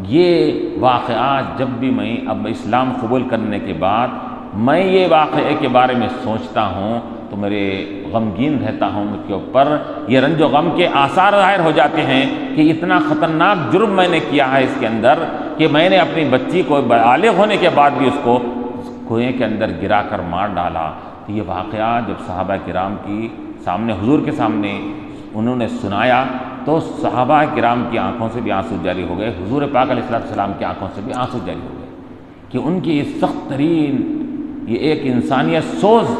یہ واقعات جب بھی میں اب اسلام قبول کرنے کے بعد میں یہ واقعے کے بارے میں سوچتا ہوں تو میرے غمگین رہتا ہوں، مجھ کے اوپر یہ رنج و غم کے آثار ظاہر ہو جاتے ہیں کہ اتنا خطرناک جرم میں نے کیا ہے اس کے اندر کہ میں نے اپنی بچی کو بالغ ہونے کے بعد بھی اس کو کنویں کے اندر گرا کر مار ڈالا۔ تو یہ واقعہ جب صحابہ کرام کی سامنے، حضور کے سامنے انہوں نے سنایا تو صحابہ کرام کی آنکھوں سے بھی آنسو جاری ہو گئے، حضور پاک علیہ السلام کی آنکھوں سے بھی آنسو جاری ہو گئے کہ ان کی اس سخت ترین یہ ایک انسانیت سوز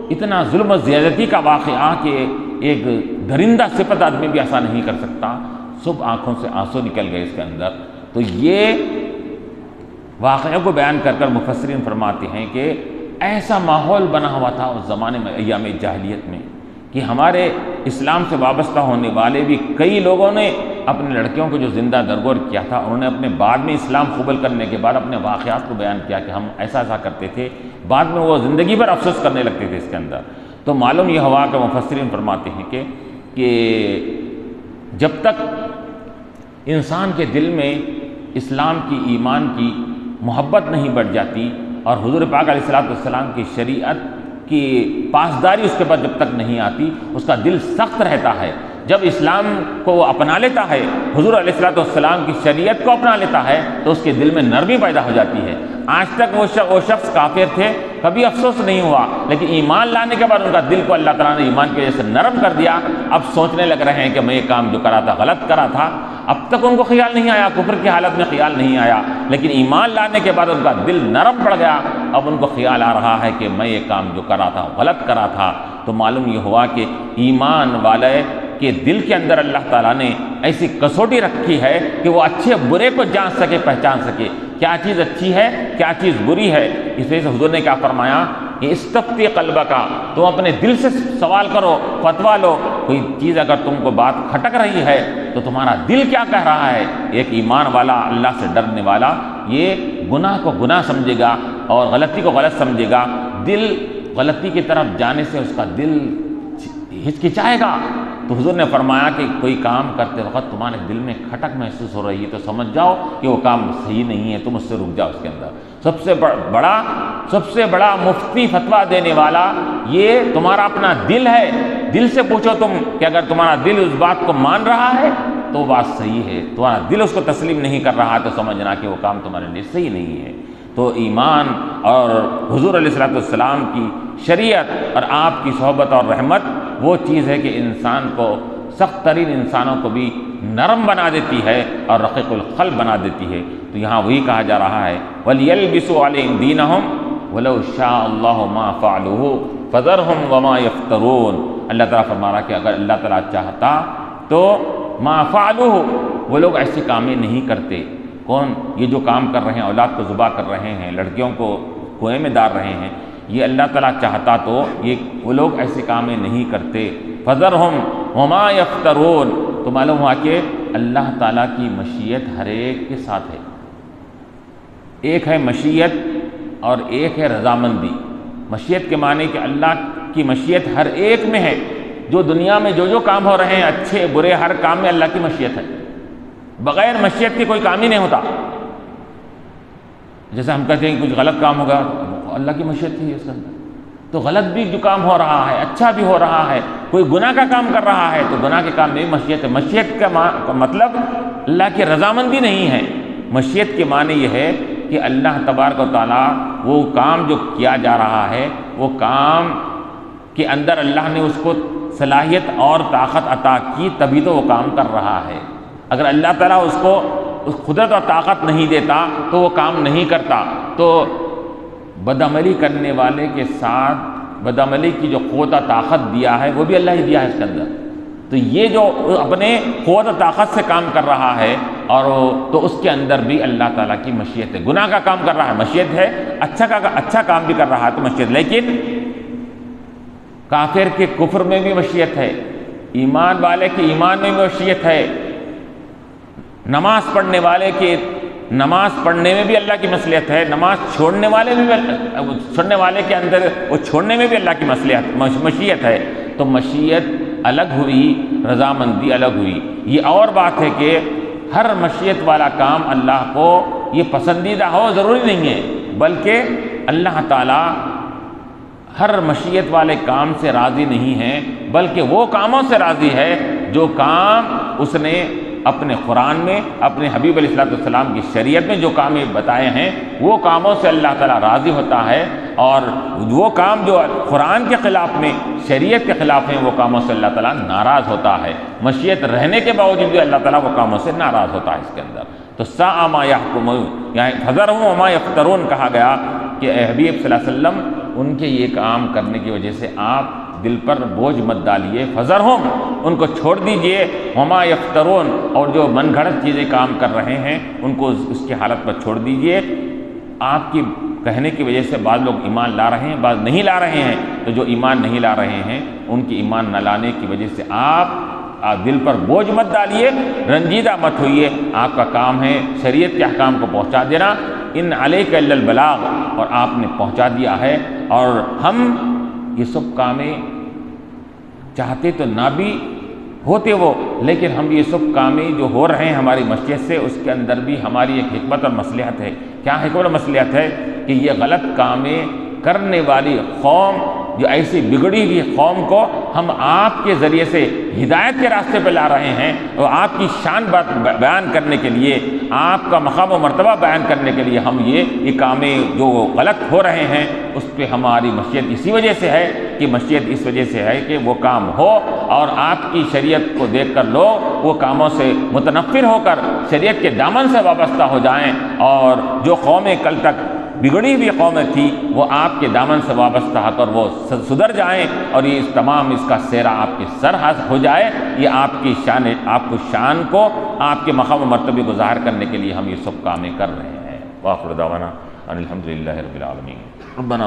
اتنا ظلم و زیادتی کا واقعہ کہ ایک درندہ صفت آدمی بھی ایسا نہیں کر سکتا، سب آنکھوں سے آنسو نکل گئے اس کے اندر۔ تو یہ واقعہ کو بیان کر کر مفسرین فرماتے ہیں کہ ایسا ماحول بنا ہوا تھا اس زمانے میں، ایام جاہلیت میں، کہ ہمارے اسلام سے وابستہ ہونے والے بھی کئی لوگوں نے اپنے لڑکیوں کو جو زندہ درگور کیا تھا، انہوں نے اپنے بعد میں اسلام قبول کرنے کے بعد اپنے واقعات کو بیان کیا کہ ہم ایسا ایسا کرتے تھے، بعد میں وہ زندگی پر افسوس کرنے لگتے تھے اس کے اندر۔ تو معلوم یہ ہوا کہ مفسرین فرماتے ہیں کہ جب تک انسان کے دل میں اسلام کی، ایمان کی محبت نہیں بڑھ جاتی اور حضور پاک علیہ السلام کی شریعت کی پاسداری اس کے بعد جب تک نہیں آتی، اس کا دل سخت رہتا ہے۔ جب اسلام کو وہ اپنا لیتا ہے، حضور علیہ السلام کی شریعت کو اپنا لیتا ہے، تو اس کے دل میں نرمی پیدا ہو جاتی ہے۔ آج تک وہ شخص کافر تھے، کبھی افسوس نہیں ہوا، لیکن ایمان لانے کے بعد ان کا دل کو اللہ تعالیٰ نے ایمان کی وجہ سے نرم کر دیا۔ اب سوچنے لگ رہے ہیں کہ میں یہ کام جو کرا تھا غلط کرا تھا۔ اب تک ان کو خیال نہیں آیا، کفر کی حالت میں خیال نہیں آیا، لیکن ایمان لانے کے بعد ان کا دل نرم پڑ گیا۔ اب ان کو خیال آ رہا ہے کہ میں یہ کام جو کرا تھا غلط کرا تھا۔ تو معلوم یہ ہوا کہ ایمان والے کے دل کے اندر اللہ تعالیٰ نے ایسی کسوٹی رکھی ہے کہ وہ اچھے برے کو جان سکے، پہچان سکے، کیا چیز اچھی ہے، کیا چیز بری ہے۔ اس وجہ سے حضور نے کیا فرمایا کہ استفتی قلبہ کا، تم اپنے دل سے سوال کرو، فتویٰ لو، کوئی چیز اگر تم کو بات کھٹک رہی ہے تو تمہارا دل کیا کہہ رہا ہے۔ ایک ایمان والا، اللہ سے ڈرنے والا، یہ گناہ کو گناہ سمجھے گا اور غلطی کو غلط سمجھے گا۔ دل غلطی کی طرف جانے سے اس کا دل ہچکچائے گا۔ تو حضور نے فرمایا کہ کوئی کام کرتے وقت تمہارے دل میں کھٹک محسوس ہو رہی ہے تو سمجھ جاؤ کہ وہ کام صحیح نہیں ہے، تم اس سے رک جاؤ اس کے اندر۔ سب سے بڑا مفتی فتویٰ دینے والا یہ تمہارا اپنا دل ہے۔ دل سے پوچھو تم کہ اگر تمہارا دل اس بات کو مان رہا ہے تو وہ بات صحیح ہے، تمہارا دل اس کو تسلیم نہیں کر رہا تو سمجھنا کہ وہ کام تمہارے لیے صحیح نہیں ہے۔ تو ایمان اور حضور علیہ السلام کی شریعت اور آپ کی صحبت اور رحمت وہ چیز ہے کہ انسان کو، سخت ترین انسانوں کو بھی نرم بنا دیتی ہے اور رقیق القلب بنا دیتی ہے۔ تو یہاں وہی کہا جا رہا ہے وَلْيَلْبِسُوا عَلَيْهِمْ دِينَهُمْ وَلَوْ شَاءَ اللَّهُ مَا فَعَلُوهُ فَذَرْهُمْ وَمَا يَفْتَرُونَ۔ اللہ تعالیٰ فرما رہا کہ اگر اللہ تعالیٰ چاہتا تو ما فعلوه، وہ لوگ ایسے کام نہیں کرتے۔ کون؟ یہ جو کام کر رہے ہیں، اولاد کو ذبح کر رہے ہیں، لڑکیوں کو کنویں میں ڈال رہے ہیں، یہ اللہ تعالیٰ چاہتا تو وہ لوگ ایسے کام نہیں کرتے۔ فَذَرْهُمْ وَمَا يَفْتَرُونَ۔ تو معلوم ہوا کہ اللہ تعالیٰ کی مشیت ہر ایک کے ساتھ ہے۔ ایک ہے مشیت اور ایک ہے رضامندی۔ مشیت کے معنی کہ اللہ کی مشیت ہر ایک میں ہے۔ جو دنیا میں جو کام ہو رہے ہیں، اچھے برے، ہر کام میں اللہ کی مشیت ہے۔ بغیر مشیت کے کوئی کام ہی نہیں ہوتا۔ جیسے ہم کہتے ہیں کہ کچھ غلط کام ہوگا، اللہ کی مشیت تھی اس کے اندر، تو غلط بھی جو کام ہو رہا ہے اچھا بھی ہو رہا ہے۔ کوئی گناہ کا کام کر رہا ہے تو گناہ کے کام میں مشیت ہے۔ مشیت کا مطلب اللہ کی رضامندی نہیں ہے۔ مشیت کے معنی یہ ہے کہ اللہ تبارک و تعالیٰ وہ کام جو کیا جا رہا ہے وہ کام کے اندر اللہ نے اس کو صلاحیت اور طاقت عطا کی، تبھی تو وہ کام کر رہا ہے۔ اگر اللہ تعالیٰ اس کو قدرت اور طاقت نہیں دیتا تو وہ کام نہیں کرتا۔ تو بدعملی کرنے والے کے ساتھ بدعملی کی جو قوت و طاقت دیا ہے وہ بھی اللہ ہی دیا ہے اس کے اندر۔ تو یہ جو اپنے قوت و طاقت سے کام کر رہا ہے اور تو اس کے اندر بھی اللہ تعالیٰ کی مشیت ہے۔ گناہ کا کام کر رہا ہے مشیت ہے، اچھا کام بھی کر رہا ہے تو مشیت، لیکن کافر کے کفر میں بھی مشیت ہے، ایمان والے کے ایمان میں بھی مشیت ہے، نماز پڑھنے والے کے نماز پڑھنے میں بھی اللہ کی مصلحت ہے، نماز چھوڑنے والے کے اندر وہ چھوڑنے میں بھی اللہ کی مشیت ہے۔ تو مشیت الگ ہوئی، رضامندی الگ ہوئی۔ یہ اور بات ہے کہ ہر مشیت والا کام اللہ کو یہ پسندیدہ ہو ضروری نہیں ہے، بلکہ اللہ تعالیٰ ہر مشیت والے کام سے راضی نہیں ہے، بلکہ وہ کاموں سے راضی ہے جو کام اس نے اپنے قرآن میں، اپنے حبیب علیہ السلام کی شریعت میں جو کام بتائے ہیں وہ کاموں سے اللہ تعالیٰ راضی ہوتا ہے، اور وہ کام جو قرآن کے خلاف میں، شریعت کے خلاف ہیں، وہ کاموں سے اللہ تعالیٰ ناراض ہوتا ہے۔ مشیت رہنے کے باوجود بھی اللہ تعالیٰ وہ کاموں سے ناراض ہوتا ہے اس کے اندر۔ تو ساء ما یحکمون، یعنی فذرھم وما یفترون کہا گیا کہ اے حبیب صلی اللہ علیہ وسلم ان کے یہ کام کرنے کی وجہ سے آپ دل پر بوجھ مت ڈالیے، فذرھم ان کو چھوڑ دیجئے، وما یفترون اور جو من گھڑت چیزیں کام کر رہے ہیں ان کو اس کی حالت پر چھوڑ دیجئے۔ آپ کی کہنے کی وجہ سے بعض لوگ ایمان لا رہے ہیں، بعض نہیں لا رہے ہیں، تو جو ایمان نہیں لا رہے ہیں ان کی ایمان نہ لانے کی وجہ سے آپ دل پر بوجھ مت ڈالیے، رنجیدہ مت ہوئیے۔ آپ کا کام ہے شریعت کے احکام کو پہنچا دینا، ان علیک الا البلاغ، اور آپ نے پہنچا دیا ہے۔ اور ہم یہ سب کامیں چاہتے تو نہ بھی ہوتے وہ، لیکن ہم یہ سب کامیں جو ہو رہے ہیں ہماری مشیت سے، اس کے اندر بھی ہماری ایک حکمت اور مصلحت ہے۔ کیا حکمت اور مصلحت ہے؟ کہ یہ غلط کامیں کرنے والی قوم، جو ایسی بگڑی ہوئی قوم کو ہم آپ کے ذریعے سے ہدایت کے راستے پہ لا رہے ہیں، اور آپ کی شان بات بیان کرنے کے لیے، آپ کا مقام و مرتبہ بیان کرنے کے لیے ہم یہ کامیں جو غلط ہو رہے ہیں اس پہ ہماری مشیت اسی وجہ سے ہے کہ مشیت اس وجہ سے ہے کہ وہ کام ہو اور آپ کی شریعت کو دیکھ کر لوگ وہ کاموں سے متنفر ہو کر شریعت کے دامن سے وابستہ ہو جائیں، اور جو قومیں کل تک بگڑی ہوئی قومیں تھی وہ آپ کے دامن سے وابستہ ہو کر وہ سدھر جائیں، اور یہ اس کا سیرا آپ کے سر ہو جائے۔ یہ آپ کی شان، آپ کو شان کو، آپ کے مقام و مرتبے کو ظاہر کرنے کے لیے ہم یہ سب کامیں کر رہے ہیں۔ وآخر دعوانا ان الحمد للہ رب العالمین۔ ربنا